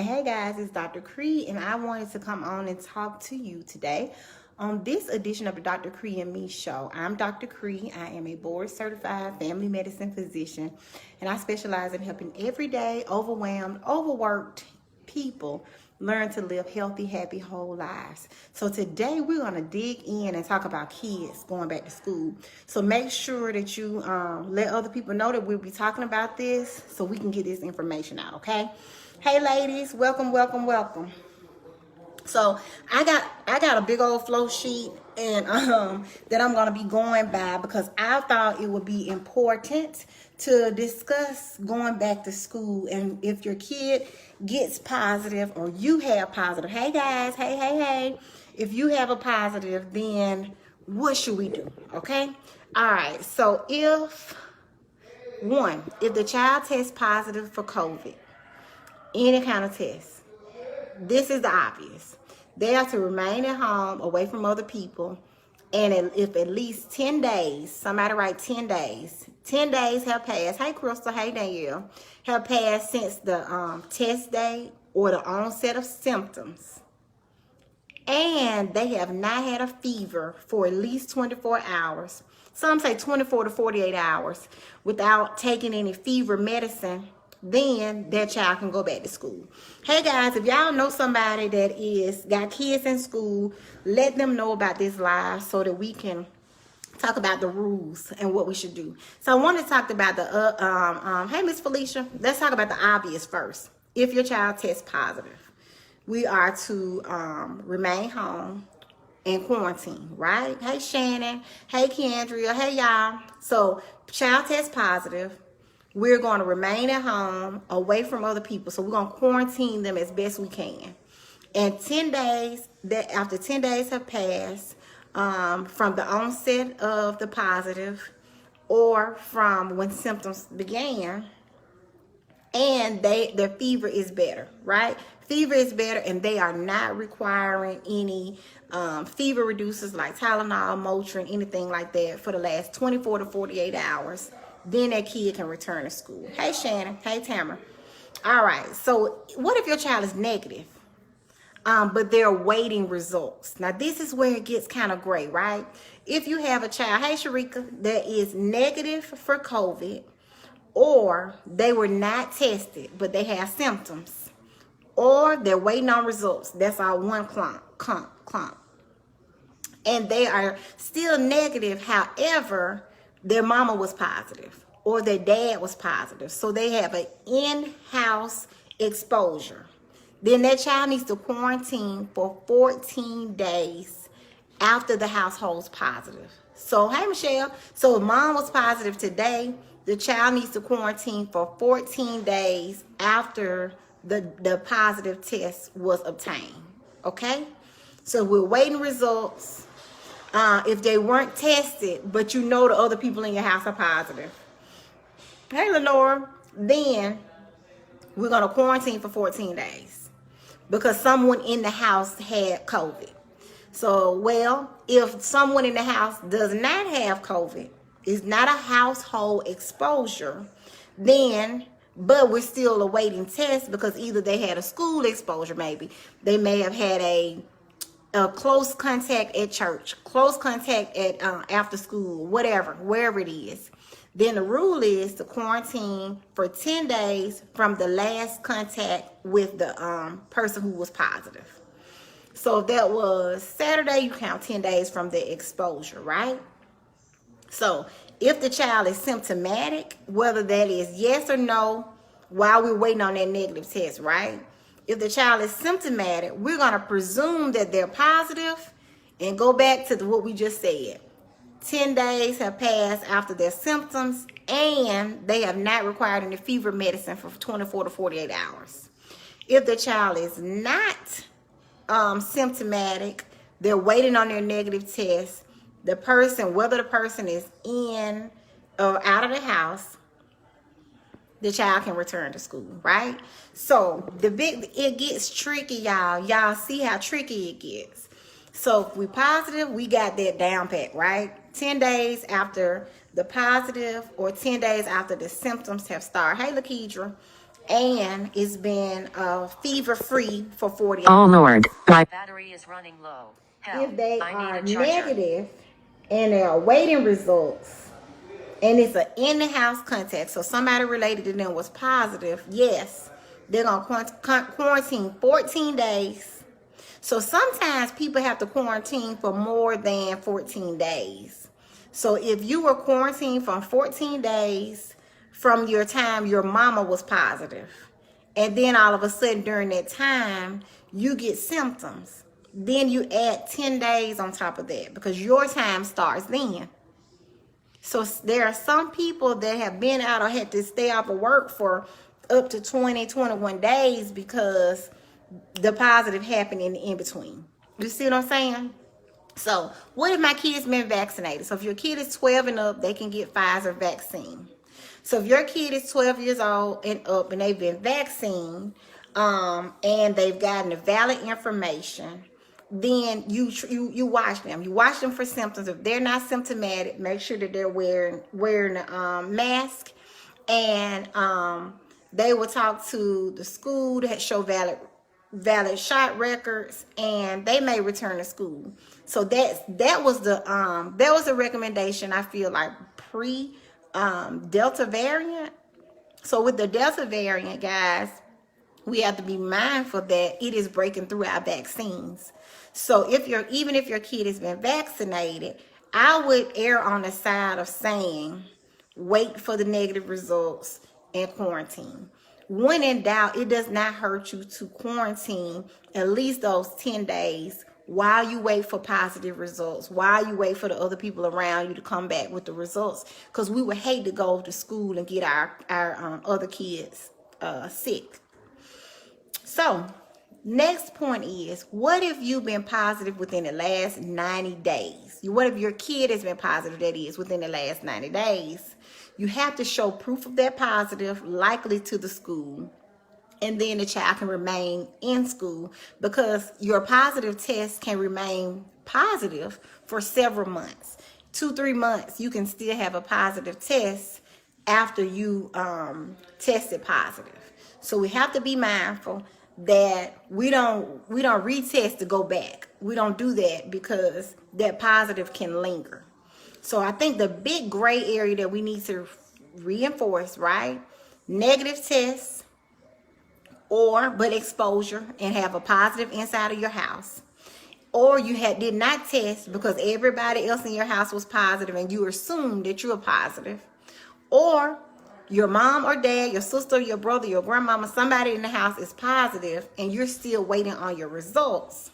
Hey guys, it's Dr. Cree, and I wanted to come on and talk to you today on this edition of the Dr. Cree and Me show. I'm Dr. Cree. I am a board certified family medicine physician, and I specialize in helping everyday, overwhelmed, overworked people learn to live healthy, happy, whole lives. So today we're going to dig in and talk about kids going back to school. So make sure that you let other people know that we'll be talking about this so we can get this information out, okay? Hey ladies, welcome, welcome, welcome. So I got a big old flow sheet and that I'm gonna be going by because I thought it would be important to discuss going back to school, and if your kid gets positive or you have positive, hey guys, hey, if you have a positive, then what should we do? Okay, all right. So if the child tests positive for COVID, any kind of test, this is the obvious. They have to remain at home away from other people. And if at least 10 days, somebody write 10 days, 10 days have passed. Hey, Crystal, hey, Danielle, have passed since the test day or the onset of symptoms. And they have not had a fever for at least 24 hours. Some say 24 to 48 hours without taking any fever medicine, then that child can go back to school. Hey guys, if y'all know somebody that got kids in school, let them know about this live so that we can talk about the rules and what we should do. So I want to talk about the hey Miss Felicia, let's talk about the obvious first. If your child tests positive, we are to remain home and quarantine, right? Hey Shannon, hey Kendria, hey y'all. So child tests positive, we're going to remain at home away from other people. So we're going to quarantine them as best we can. And 10 days, after 10 days have passed from the onset of the positive or from when symptoms began, and their fever is better, right? Fever is better, and they are not requiring any fever reducers like Tylenol, Motrin, anything like that for the last 24 to 48 hours. Then that kid can return to school. Hey Shannon, hey Tamara. All right, so what if your child is negative, but they're awaiting results? Now this is where it gets kind of gray, right? If you have a child, hey Sharika, that is negative for COVID, or they were not tested, but they have symptoms, or they're waiting on results. That's all one clump. And they are still negative, however, their mama was positive or their dad was positive. So they have an in-house exposure. Then that child needs to quarantine for 14 days after the household's positive. So, hey, Michelle. So if mom was positive today, the child needs to quarantine for 14 days after the positive test was obtained. Okay? So we're waiting results. If they weren't tested, but you know the other people in your house are positive. Hey, Lenora, then we're going to quarantine for 14 days because someone in the house had COVID. So, well, if someone in the house does not have COVID, is not a household exposure, then, but we're still awaiting tests because either they had a school exposure, maybe they may have had a close contact at church, close contact at after school, whatever, wherever it is. Then the rule is to quarantine for 10 days from the last contact with the person who was positive. So if that was Saturday, you count 10 days from the exposure, right? So if the child is symptomatic, whether that is yes or no, while we're waiting on that negative test, right? If the child is symptomatic, we're going to presume that they're positive and go back to what we just said. 10 days have passed after their symptoms and they have not required any fever medicine for 24 to 48 hours. If the child is not symptomatic, they're waiting on their negative test. The person, whether the person is in or out of the house, the child can return to school, right? So it gets tricky, y'all. Y'all see how tricky it gets. So if we positive, we got that down pat, right? 10 days after the positive or 10 days after the symptoms have started. Hey, Lakedra. and it's been fever-free for 40 Oh hours. Lord, my battery is running low. Help, If they I are need a charger. negative and they are waiting results, and it's an in-the-house contact, so somebody related to them was positive, yes, they're going to quarantine 14 days. So sometimes people have to quarantine for more than 14 days. So if you were quarantined for 14 days from your time your mama was positive, and then all of a sudden during that time you get symptoms, then you add 10 days on top of that because your time starts then. So there are some people that have been out or had to stay off of work for up to 20, 21 days because the positive happened in between. You see what I'm saying? So what if my kid's been vaccinated? So if your kid is 12 and up, they can get Pfizer vaccine. So if your kid is 12 years old and up and they've been vaccinated, and they've gotten the valid information, then you watch them. You watch them for symptoms. If they're not symptomatic, make sure that they're wearing a mask, and they will talk to the school that show valid shot records, and they may return to school. So that was a recommendation, I feel like, pre Delta variant. So with the Delta variant, guys, we have to be mindful that it is breaking through our vaccines. So even if your kid has been vaccinated, I would err on the side of saying wait for the negative results and quarantine. When in doubt, it does not hurt you to quarantine at least those 10 days while you wait for positive results, while you wait for the other people around you to come back with the results, because we would hate to go to school and get our other kids sick. So next point is, what if you've been positive within the last 90 days? What if your kid has been positive, that is, within the last 90 days? You have to show proof of that positive, likely to the school, and then the child can remain in school, because your positive test can remain positive for several months. 2-3 months, you can still have a positive test after you tested positive. So we have to be mindful that we don't retest to go back. We don't do that because that positive can linger. So I think the big gray area that we need to reinforce, right? Negative tests but exposure and have a positive inside of your house. Or you did not test because everybody else in your house was positive and you assumed that you were positive. Or your mom or dad, your sister, your brother, your grandmama, somebody in the house is positive and you're still waiting on your results.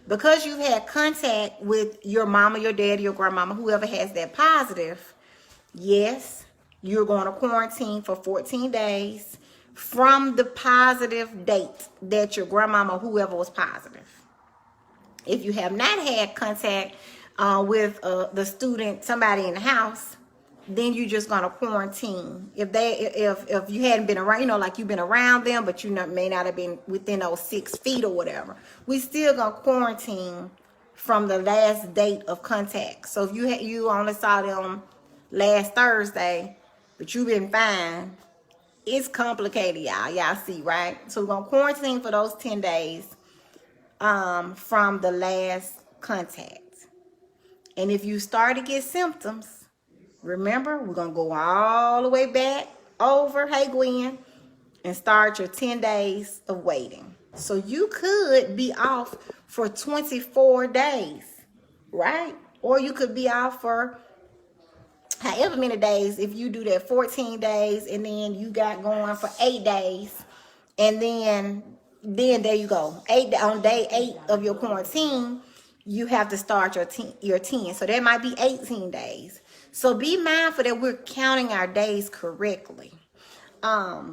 Because you've had contact with your mama, your dad, your grandmama, whoever has that positive, yes, you're going to quarantine for 14 days from the positive date that your grandmama, whoever, was positive. If you have not had contact with the student, somebody in the house, then you're just gonna quarantine. If you hadn't been around, like you've been around them, but you may not have been within those 6 feet or whatever, we still gonna quarantine from the last date of contact. So if you only saw them last Thursday, but you've been fine, it's complicated, y'all. Y'all see, right? So we're gonna quarantine for those 10 days from the last contact. And if you start to get symptoms, remember, we're going to go all the way back over, hey Gwen, and start your 10 days of waiting. So you could be off for 24 days, right? Or you could be off for however many days. If you do that 14 days and then you got going for 8 days, and then there you go. On day 8 of your quarantine, you have to start your 10. So that might be 18 days. So be mindful that we're counting our days correctly.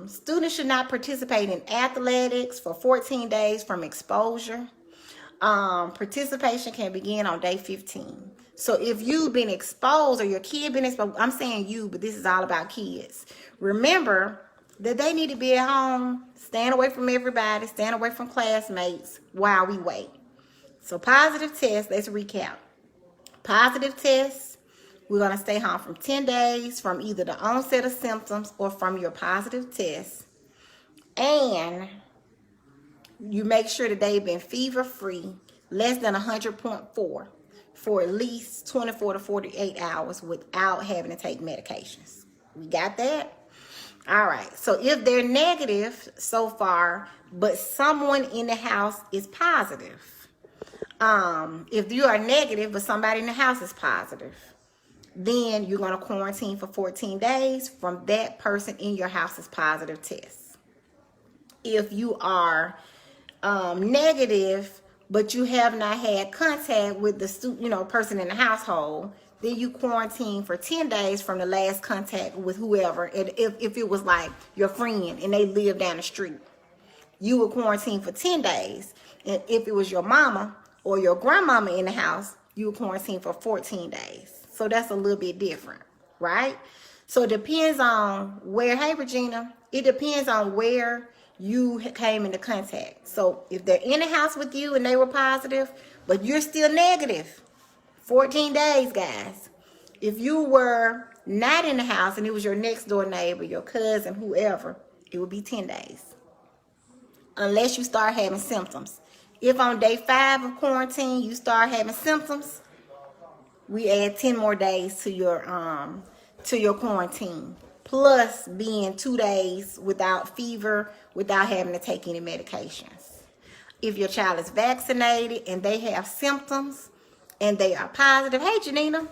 Students should not participate in athletics for 14 days from exposure. Participation can begin on day 15. So if you've been exposed or your kid been exposed, I'm saying you, but this is all about kids. Remember that they need to be at home, stand away from everybody, stand away from classmates while we wait. So positive tests, let's recap. Positive tests, we're going to stay home from 10 days from either the onset of symptoms or from your positive test. and you make sure that they've been fever-free, less than 100.4, for at least 24 to 48 hours without having to take medications. We got that? All right. So if they're negative so far, but someone in the house is positive, if you are negative but somebody in the house is positive, then you're going to quarantine for 14 days from that person in your house's positive test. If you are negative, but you have not had contact with the person in the household, then you quarantine for 10 days from the last contact with whoever. And if it was like your friend and they live down the street, you would quarantine for 10 days. And if it was your mama or your grandmama in the house, you would quarantine for 14 days. So that's a little bit different, right? So it depends on where, hey Regina, it depends on where you came into contact. So if they're in the house with you and they were positive, but you're still negative, 14 days, guys. If you were not in the house and it was your next door neighbor, your cousin, whoever, it would be 10 days. Unless you start having symptoms. If on day 5 of quarantine you start having symptoms, we add 10 more days to your quarantine, plus being 2 days without fever, without having to take any medications. If your child is vaccinated and they have symptoms and they are positive, hey Janina,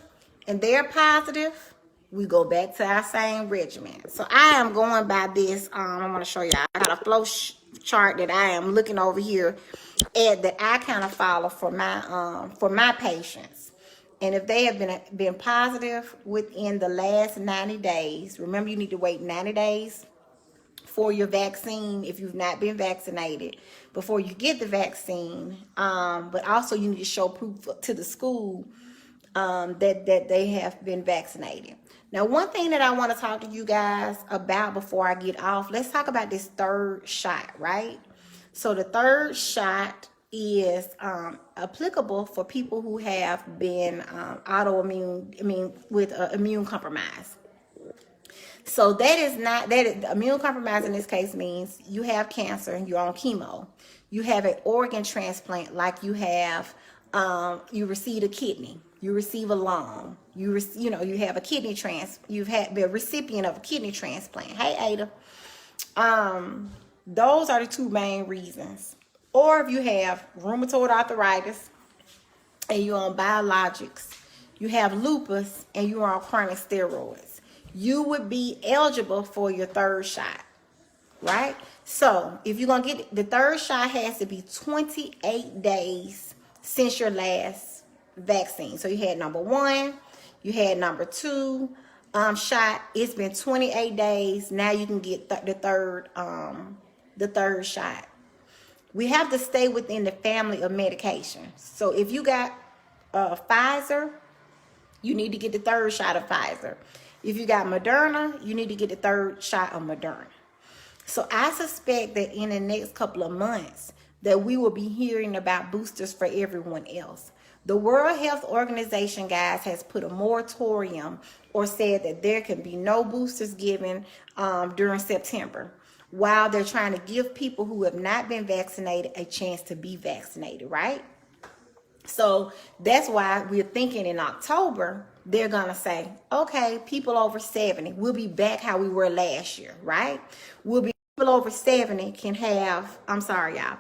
and they're positive, we go back to our same regimen. So I am going by this. I want to show y'all. I got a flow chart that I am looking over here at that I kind of follow for my patients. And if they have been positive within the last 90 days, remember you need to wait 90 days for your vaccine if you've not been vaccinated before you get the vaccine. But also you need to show proof to the school that they have been vaccinated. Now, one thing that I want to talk to you guys about before I get off, let's talk about this third shot, right? So the third shot is applicable for people who have been with immune compromise. So that is immune compromise in this case means you have cancer and you're on chemo. You have an organ transplant, like you have, you received a kidney, you receive a lung, you have a kidney you've had the recipient of a kidney transplant. Hey Ada, those are the two main reasons. Or if you have rheumatoid arthritis and you're on biologics, you have lupus and you're on chronic steroids, you would be eligible for your third shot, right? So if you're going to get the third shot, has to be 28 days since your last vaccine. So you had number 1, you had number 2 shot. It's been 28 days. Now you can get the third shot. We have to stay within the family of medications. So if you got Pfizer, you need to get the third shot of Pfizer. If you got Moderna, you need to get the third shot of Moderna. So I suspect that in the next couple of months that we will be hearing about boosters for everyone else. The World Health Organization, guys, has put a moratorium or said that there can be no boosters given during September, while they're trying to give people who have not been vaccinated a chance to be vaccinated, right? So that's why we're thinking in October, they're going to say, okay, people over 70, we'll be back how we were last year, right? People over 70 can have,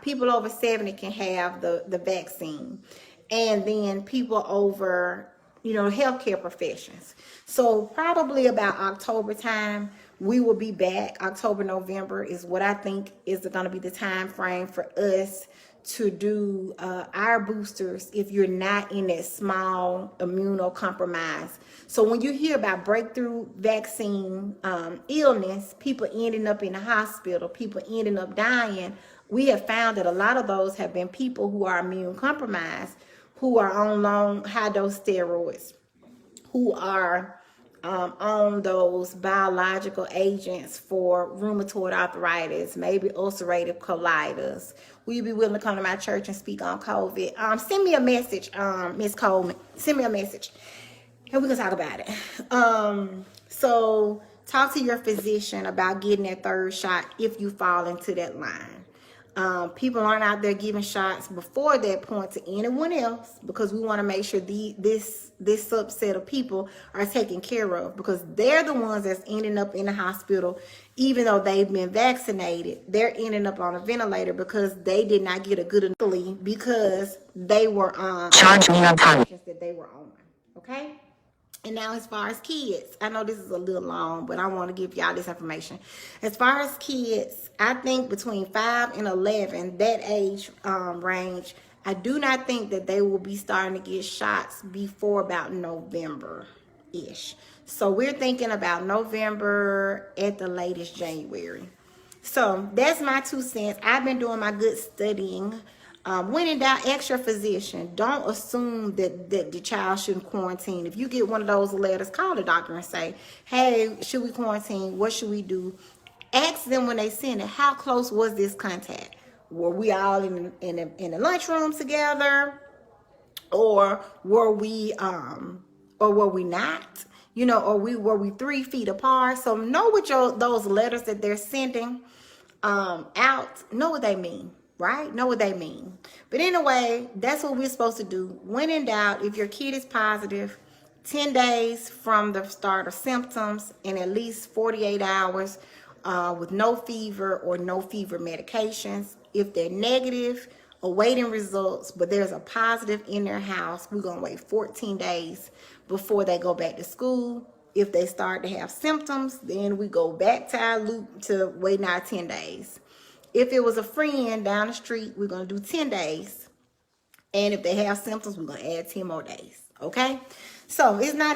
people over 70 can have the vaccine. And then people over, healthcare professions. So probably about October time, we will be back. October, November is what I think is going to be the time frame for us to do our boosters if you're not in that small immunocompromise. So when you hear about breakthrough vaccine illness, people ending up in the hospital, people ending up dying, we have found that a lot of those have been people who are immune compromised, who are on long high-dose steroids, who are on those biological agents for rheumatoid arthritis, maybe ulcerative colitis. Will you be willing to come to my church and speak on COVID? Send me a message, Ms. Coleman. Send me a message, and we can talk about it. So talk to your physician about getting that third shot if you fall into that line. People aren't out there giving shots before that point to anyone else, because we want to make sure this subset of people are taken care of, because they're the ones that's ending up in the hospital. Even though they've been vaccinated, they're ending up on a ventilator because they did not get a good because they were on that they were on. Okay. And now, as far as kids, I know this is a little long, but I want to give y'all this information. As far as kids, I think between 5 and 11, that age range, I do not think that they will be starting to get shots before about November-ish. So we're thinking about November, at the latest January. So that's my 2 cents. I've been doing my good studying. When in doubt, ask your physician. Don't assume that the child shouldn't quarantine. If you get one of those letters, call the doctor and say, hey, should we quarantine? What should we do? Ask them when they send it, how close was this contact? Were we all in the lunchroom together? Or were we not? You know, or were we 3 feet apart? So know what those letters that they're sending out, know what they mean. Right? Know what they mean. But anyway, that's what we're supposed to do. When in doubt, if your kid is positive, 10 days from the start of symptoms and at least 48 hours with no fever or no fever medications. If they're negative, awaiting results, but there's a positive in their house, we're going to wait 14 days before they go back to school. If they start to have symptoms, then we go back to our loop to waiting our 10 days. If it was a friend down the street, we're going to do 10 days. And if they have symptoms, we're going to add 10 more days. Okay? So it's not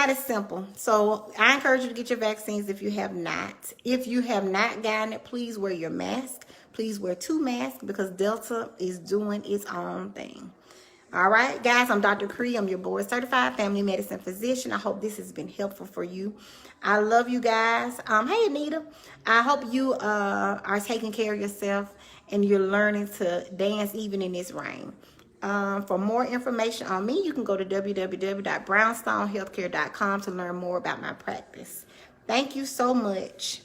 as simple. So I encourage you to get your vaccines if you have not. If you have not gotten it, please wear your mask. Please wear 2 masks, because Delta is doing its own thing. All right, guys, I'm Dr. Cree. I'm your board certified family medicine physician. I hope this has been helpful for you. I love you guys. Hey, Anita. I hope you are taking care of yourself and you're learning to dance even in this rain. For more information on me, you can go to www.brownstonehealthcare.com to learn more about my practice. Thank you so much.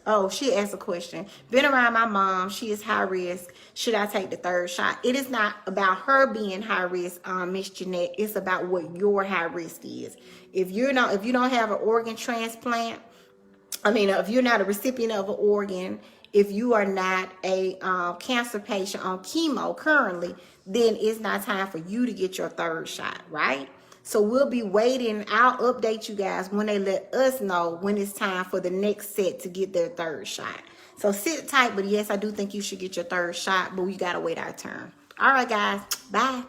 Oh, she asked a question. Been around my mom. She is high risk. Should I take the 3rd shot? It is not about her being high risk, Miss Jeanette. It's about what your high risk is. If you don't have an organ transplant, if you're not a recipient of an organ, if you are not a cancer patient on chemo currently, then it's not time for you to get your 3rd shot, right? So we'll be waiting. I'll update you guys when they let us know when it's time for the next set to get their 3rd shot. So sit tight, but yes, I do think you should get your 3rd shot, but we got to wait our turn. All right, guys. Bye.